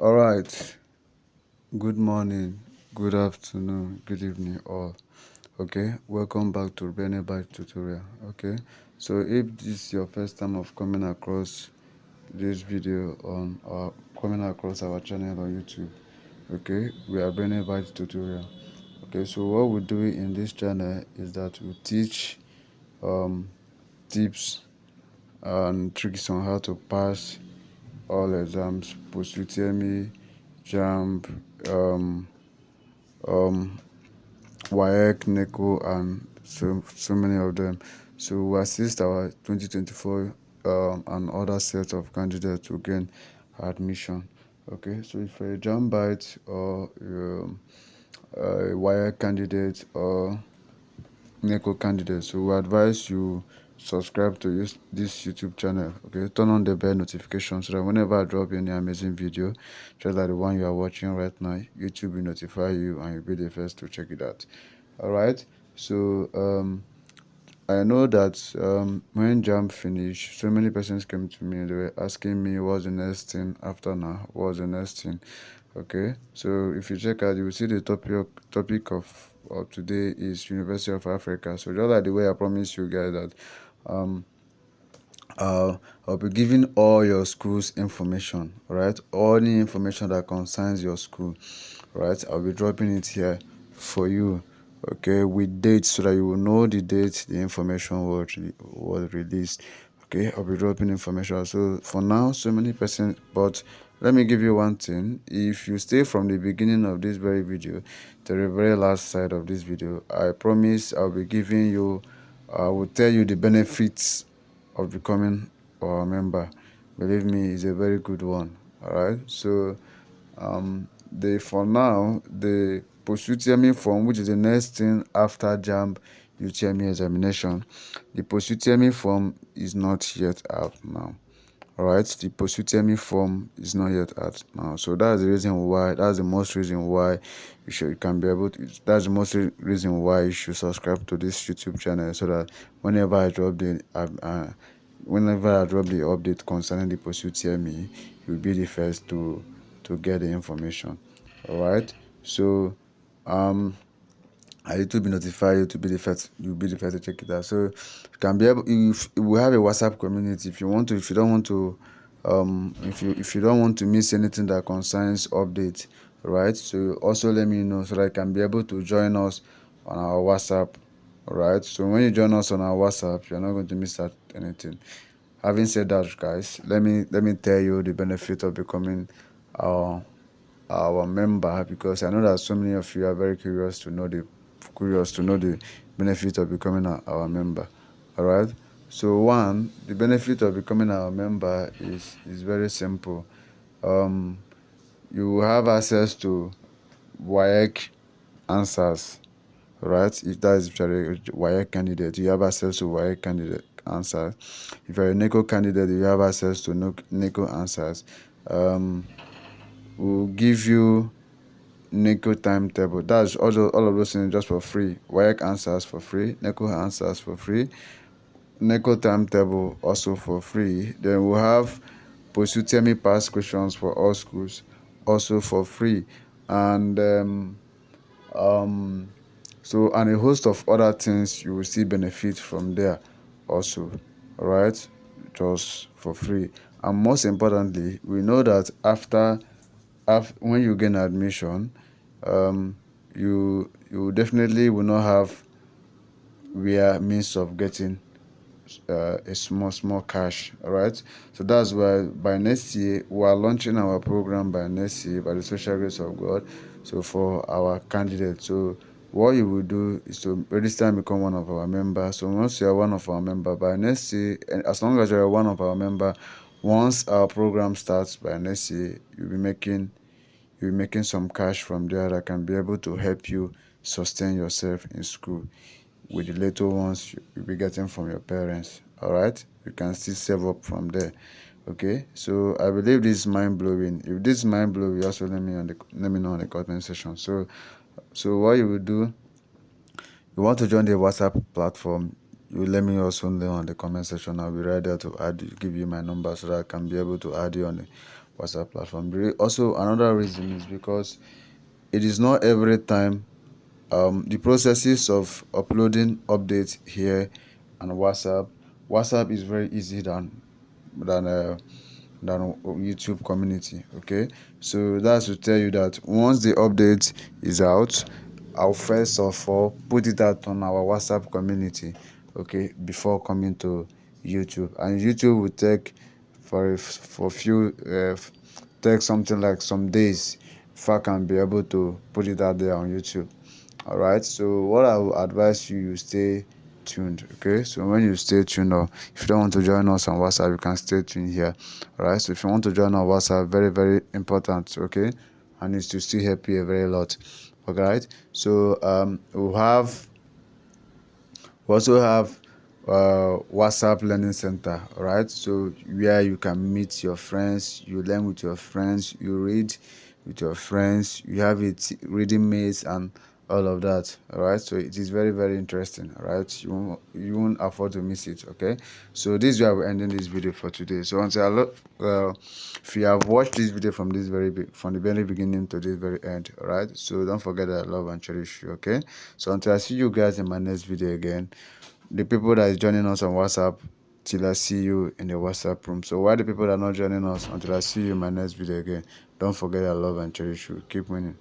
All right. Good morning, good afternoon, good evening, all. Okay, welcome back to Brainybite tutorial. Okay, so if this is your first time of coming across this video on or coming across our channel on YouTube, okay, we are Brainybite tutorial. Okay, so what we do in this channel is that we teach tips and tricks on how to pass all exams, post UTME, Jamb, WAEC, NECO, and so many of them. So we assist our 2024 and other sets of candidates to gain admission. Okay, so if you're a Jambite or a WAEC candidate or NECO candidate, so we advise you subscribe to this YouTube channel. Okay, turn on the bell notification so that whenever I drop any amazing video, just like the one you are watching right now, YouTube will notify you and you'll be the first to check it out. All right, so I know that when Jamb finished, so many persons came to me. They were asking me what's the next thing after now. What's the next thing? Okay, so if you check out, you will see the topic of today is University of Africa. So just like the way I promised you guys that I'll be giving all your school's information, right? All the information that concerns your school, right? I'll be dropping it here for you, okay, with dates so that you will know the date the information was released. Okay, I'll be dropping information. So for now, so many persons, but let me give you one thing. If you stay from the beginning of this very video to the very last side of this video, I promise I'll be giving you, I will tell you the benefits of becoming our member. Believe me, it's a very good one. All right, so for now the post UTME form, which is the next thing after Jamb UTME examination, the post UTME form is not yet out now. All right, the post UTME form is not yet out now, so that's the reason why, that's the most reason why you can be able to, that's the most reason why you should subscribe to this YouTube channel, so that whenever I drop the update concerning the post UTME, you'll be the first to get the information. All right, so it will be notified you to be the first, you'll be the first to check it out. So you can be able, if we have a WhatsApp community, if you want to, if you don't want to if you don't want to miss anything that concerns updates, right? So also let me know so that I can be able to join us on our WhatsApp. All right, so when you join us on our WhatsApp, you're not going to miss out anything. Having said that, guys, let me tell you the benefit of becoming our member, because I know that so many of you are very curious to know the benefit of becoming our member. All right, so one, the benefit of becoming our member is very simple. You have access to WAEC answers, right? If that is if you're a WAEC candidate, you have access to WAEC candidate answers. If you're a NECO candidate, you have access to NECO answers. We'll give you NECO timetable. That's also all of those things just for free. WAEC answers for free, NECO answers for free, NECO timetable also for free. Then we'll have post UTME past questions for all schools also for free, and so, and a host of other things you will still benefit from there also. All right, just for free. And most importantly, we know that after when you gain admission, you definitely will not have means of getting a small cash. All right, so that's why by next year we are launching our program by next year, by the special grace of God, so for our candidates. So what you will do is to register and become one of our members. So once you are one of our members by next year, and as long as you are one of our members, once our program starts by next year, you'll be making some cash from there that can be able to help you sustain yourself in school with the little ones you'll be getting from your parents. All right, you can still save up from there. Okay, so I believe this is mind-blowing. If this is mind-blowing, also let me know in the comment section. So what you will do, you want to join the WhatsApp platform, you let me also know on the comment section. I'll be right there to give you my number so that I can be able to add you on the WhatsApp platform. Also, another reason is because it is not every time the processes of uploading updates here and WhatsApp is very easy than uh, than YouTube community. Okay, so that's to tell you that once the update is out, I'll first of all put it out on our WhatsApp community, okay, before coming to YouTube. And YouTube will take for few take something like some days before I can be able to put it out there on YouTube. All right, so what I will advise you, you stay tuned. Okay, so when you stay tuned, or if you don't want to join us on WhatsApp, you can stay tuned here. All right, so if you want to join our WhatsApp, very very important. Okay, and it's to still help you a very lot. All right, so we also have WhatsApp Learning Center, all right? So where you can meet your friends, you learn with your friends, you read with your friends, you have it reading mates and all of that, all right? So it is very very interesting, all right? You won't afford to miss it, okay? So this is where we're ending this video for today. So if you have watched this video from from the very beginning to this very end, all right? So don't forget that I love and cherish you, okay? So until I see you guys in my next video again, the people that is joining us on WhatsApp, till I see you in the WhatsApp room. So why the people that are not joining us, until I see you in my next video again, don't forget I love and cherish you. Keep winning.